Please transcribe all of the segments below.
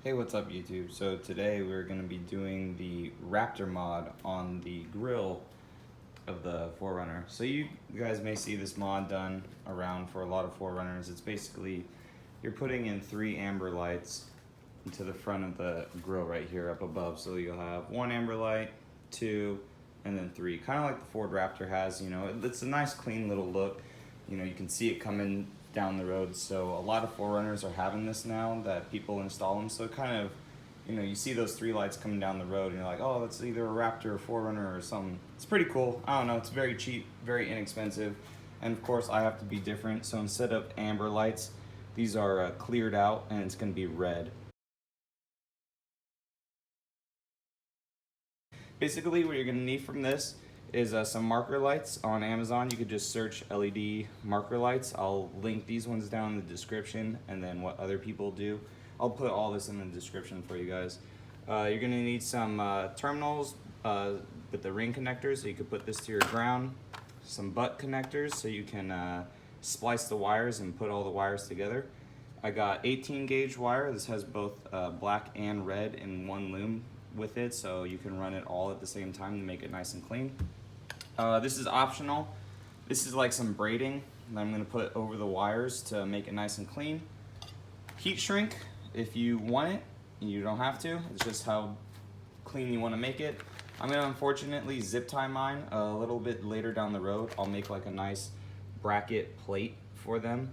Hey, what's up YouTube? So today we're going to be doing the Raptor mod on the grill of the 4RUNNER. So you guys may see this mod done around for a lot of 4RUNNERs. It's basically, you're putting in 3 amber lights into the front of the grill right here up above. So you'll have 1 amber light, 2, and then 3. Kind of like the Ford Raptor has, you know, it's a nice clean little look. You know, you can see it coming down the road. So a lot of 4RUNNERs are having this now that people install them. So kind of, you know, you see those 3 lights coming down the road and you're like, oh, that's either a Raptor or 4RUNNER or something. It's pretty cool. I don't know, it's very cheap, very inexpensive. And of course I have to be different. So instead of amber lights, these are cleared out and it's gonna be red. Basically what you're gonna need from this is some marker lights on Amazon. You could just search LED marker lights. I'll link these ones down in the description, and then what other people do. I'll put all this in the description for you guys. You're gonna need some terminals with the ring connectors, so you could put this to your ground. Some butt connectors, so you can splice the wires and put all the wires together. I got 18 gauge wire. This has both black and red in one loom with it, so you can run it all at the same time to make it nice and clean. This is optional. This is like some braiding that I'm gonna put over the wires to make it nice and clean. Heat shrink, if you want it, you don't have to. It's just how clean you wanna make it. I'm gonna unfortunately zip tie mine a little bit later down the road. I'll make like a nice bracket plate for them.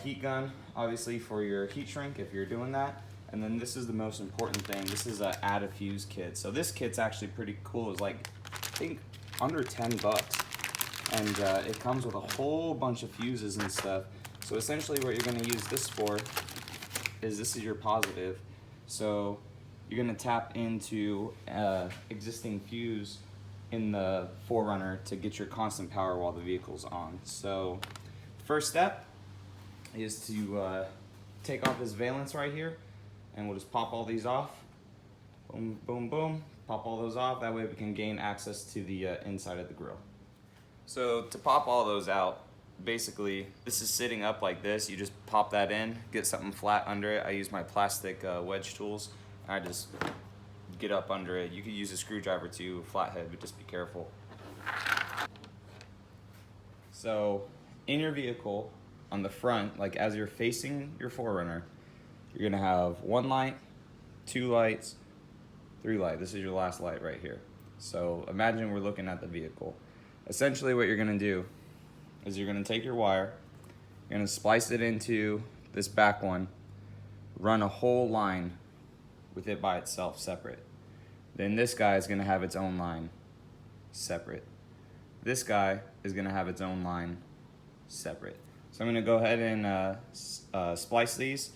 Heat gun, obviously for your heat shrink if you're doing that. And then this is the most important thing. This is a add a fuse kit. So this kit's actually pretty cool. It's like, I think under 10 bucks. And it comes with a whole bunch of fuses and stuff. So essentially what you're gonna use this for is this is your positive. So you're gonna tap into existing fuse in the 4RUNNER to get your constant power while the vehicle's on. So first step is to take off this valence right here, and we'll just pop all these off. Boom, boom, boom. Pop all those off. That way we can gain access to the inside of the grill. So to pop all those out, basically this is sitting up like this. You just pop that in, get something flat under it. I use my plastic wedge tools. I just get up under it. You could use a screwdriver too, flathead, but just be careful. So in your vehicle, on the front, like as you're facing your 4RUNNER, you're gonna have 1 light, 2 lights, 3 lights. This is your last light right here. So imagine we're looking at the vehicle. Essentially what you're gonna do is you're gonna take your wire, you're gonna splice it into this back one, run a whole line with it by itself separate. Then this guy is gonna have its own line separate. This guy is gonna have its own line separate. So I'm gonna go ahead and splice these.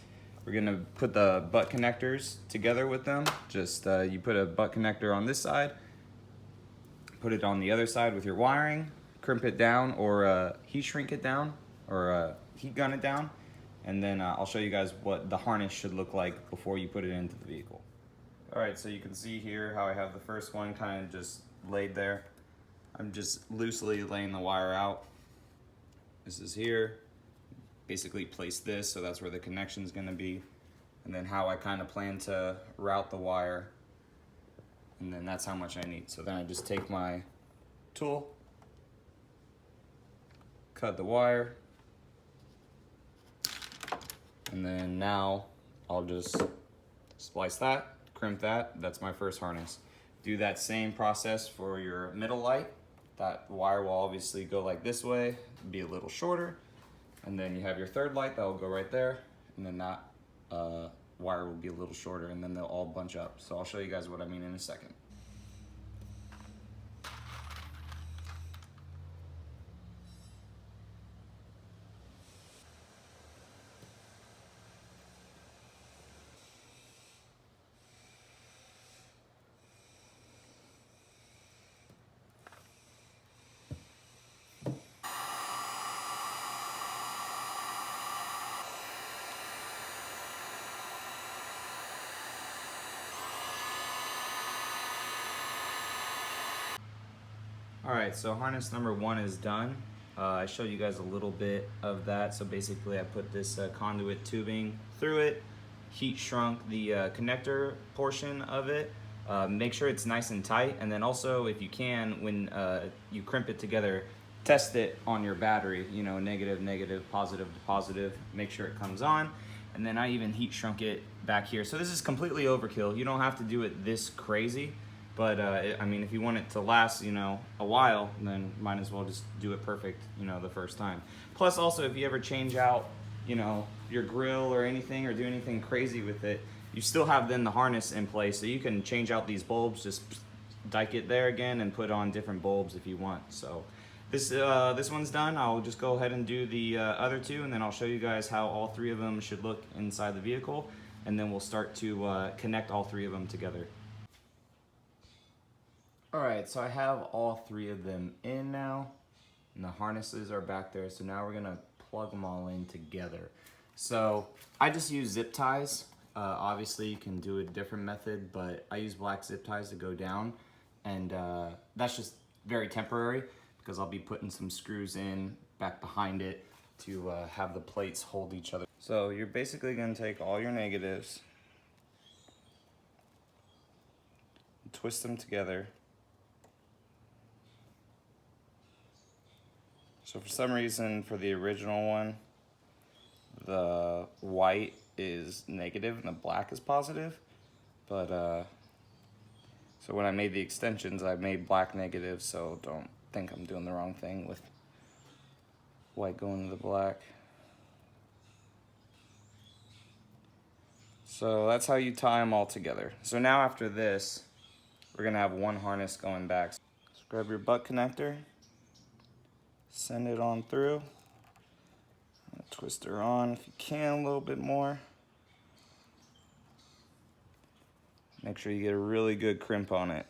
We're gonna put the butt connectors together with them. Just you put a butt connector on this side, put it on the other side with your wiring, crimp it down or heat shrink it down or heat gun it down. And then I'll show you guys what the harness should look like before you put it into the vehicle. All right, so you can see here how I have the first one kind of just laid there. I'm just loosely laying the wire out. This is here. Basically place this, so that's where the connection is going to be, and then how I kind of plan to route the wire, and then that's how much I need. So then I just take my tool, cut the wire, and then now I'll just splice that, crimp that. That's my first harness. Do that same process for your middle light. That wire will obviously go like this way, be a little shorter. And then you have your third light that will go right there, and then that wire will be a little shorter, and then they'll all bunch up. So I'll show you guys what I mean in a second. Alright, so harness number 1 is done. I showed you guys a little bit of that. So basically I put this conduit tubing through it, heat shrunk the connector portion of it. Make sure it's nice and tight, and then also, if you can, when you crimp it together, test it on your battery, you know, negative, negative, positive to positive, make sure it comes on. And then I even heat shrunk it back here. So this is completely overkill. You don't have to do it this crazy, but I mean, if you want it to last, you know, a while, then might as well just do it perfect, you know, the first time. Plus also, if you ever change out, you know, your grill or anything, or do anything crazy with it, you still have then the harness in place, so you can change out these bulbs, just dike it there again and put on different bulbs if you want. So this one's done. I'll just go ahead and do the other two, and then I'll show you guys how all three of them should look inside the vehicle, and then we'll start to connect all three of them together. Alright, so I have all three of them in now, and the harnesses are back there, so now we're gonna plug them all in together. So I just use zip ties. Obviously you can do a different method, but I use black zip ties to go down, and that's just very temporary because I'll be putting some screws in back behind it to have the plates hold each other. So you're basically going to take all your negatives, twist them together. So for some reason, for the original one, the white is negative and the black is positive, but so when I made the extensions, I made black negative, so don't think I'm doing the wrong thing with white going to the black. So that's how you tie them all together. So now after this, we're gonna have one harness going back. So grab your butt connector, send it on through, twist her on if you can a little bit more. Make sure you get a really good crimp on it.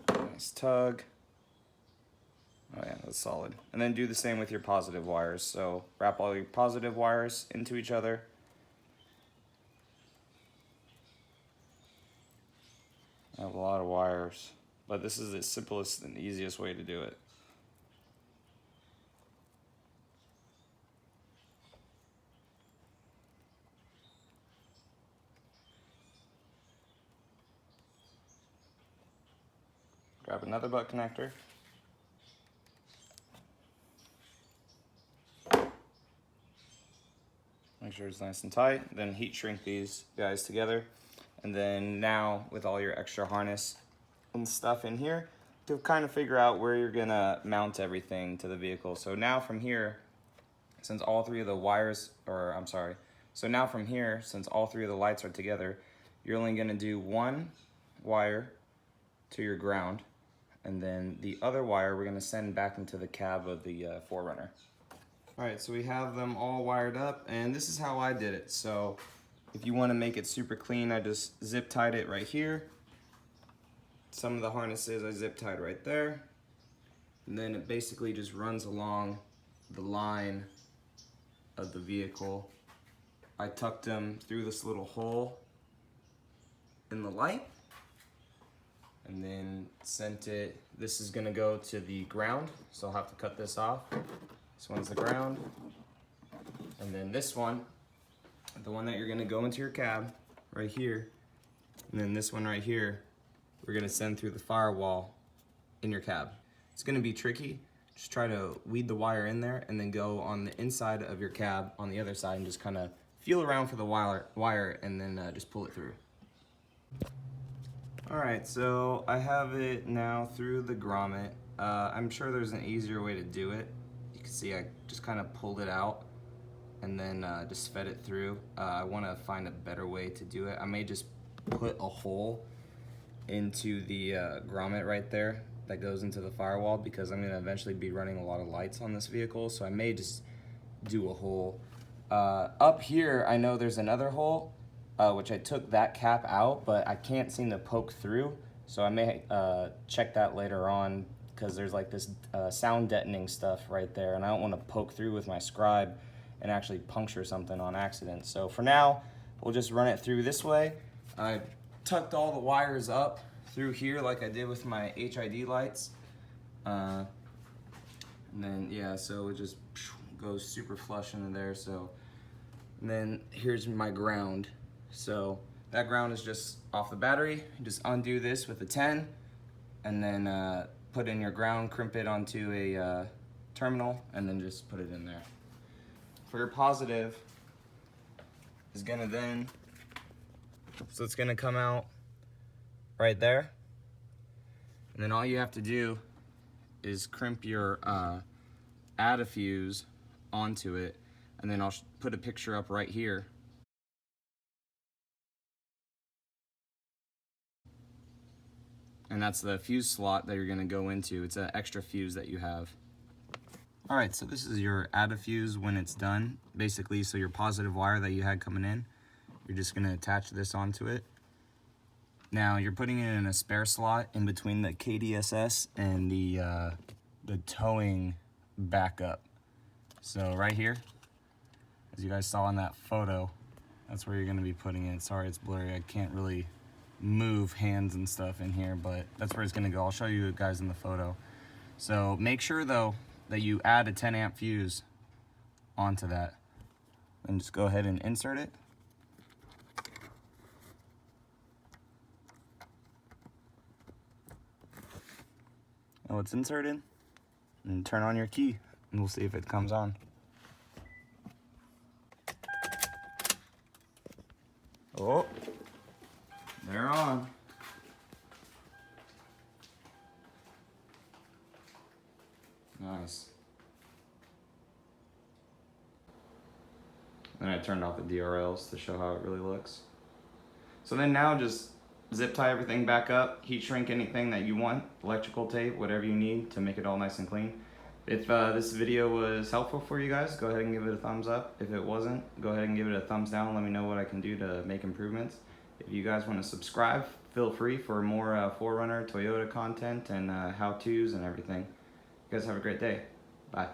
Nice tug. Oh yeah, that's solid. And then do the same with your positive wires. So wrap all your positive wires into each other. I have a lot of wires, but this is the simplest and easiest way to do it. Grab another butt connector. Make sure it's nice and tight. Then heat shrink these guys together. And then now with all your extra harness and stuff in here, to kind of figure out where you're gonna mount everything to the vehicle. So now from here, since all three of the wires, so now from here, since all three of the lights are together, you're only gonna do one wire to your ground, and then the other wire we're gonna send back into the cab of the 4Runner. All right, so we have them all wired up, and this is how I did it. So if you wanna make it super clean, I just zip tied it right here. Some of the harnesses I zip tied right there. And then it basically just runs along the line of the vehicle. I tucked them through this little hole in the light, and then sent it. This is gonna go to the ground, so I'll have to cut this off. This one's the ground. And then this one, the one that you're gonna go into your cab, right here. And then this one right here, we're gonna send through the firewall in your cab. It's gonna be tricky. Just try to weed the wire in there and then go on the inside of your cab on the other side and just kind of feel around for the wire and then just pull it through. All right, so I have it now through the grommet. I'm sure there's an easier way to do it. You can see I just kind of pulled it out and then just fed it through. I want to find a better way to do it. I may just put a hole into the grommet right there that goes into the firewall, because I'm going to eventually be running a lot of lights on this vehicle, so I may just do a hole. Up here, I know there's another hole, which I took that cap out, but I can't seem to poke through, so I may check that later on, because there's like this sound deadening stuff right there, and I don't want to poke through with my scribe and actually puncture something on accident. So for now, we'll just run it through this way. I tucked all the wires up through here like I did with my HID lights. And then, yeah, so it just goes super flush into there. So, and then here's my ground. So that ground is just off the battery. You just undo this with a 10 and then put in your ground, crimp it onto a terminal, and then just put it in there. For your positive is gonna then, so it's gonna come out right there. And then all you have to do is crimp your add a fuse onto it, and then I'll put a picture up right here. And that's the fuse slot that you're gonna go into. It's an extra fuse that you have. All right, so this is your add a fuse when it's done. Basically, so your positive wire that you had coming in, you're just gonna attach this onto it. Now you're putting it in a spare slot in between the KDSS and the towing backup. So right here, as you guys saw in that photo, that's where you're gonna be putting it. Sorry, it's blurry. I can't really move hands and stuff in here, but that's where it's gonna go. I'll show you guys in the photo. So make sure though that you add a 10 amp fuse onto that. And just go ahead and insert it. Now it's inserted, and turn on your key, and we'll see if it comes on. Oh, they're on. Nice. Then I turned off the DRLs to show how it really looks. So then now just zip tie everything back up, heat shrink anything that you want, electrical tape, whatever you need to make it all nice and clean. If this video was helpful for you guys, go ahead and give it a thumbs up. If it wasn't, go ahead and give it a thumbs down. Let me know what I can do to make improvements. If you guys want to subscribe, feel free for more 4Runner Toyota content and how-tos and everything. You guys have a great day. Bye.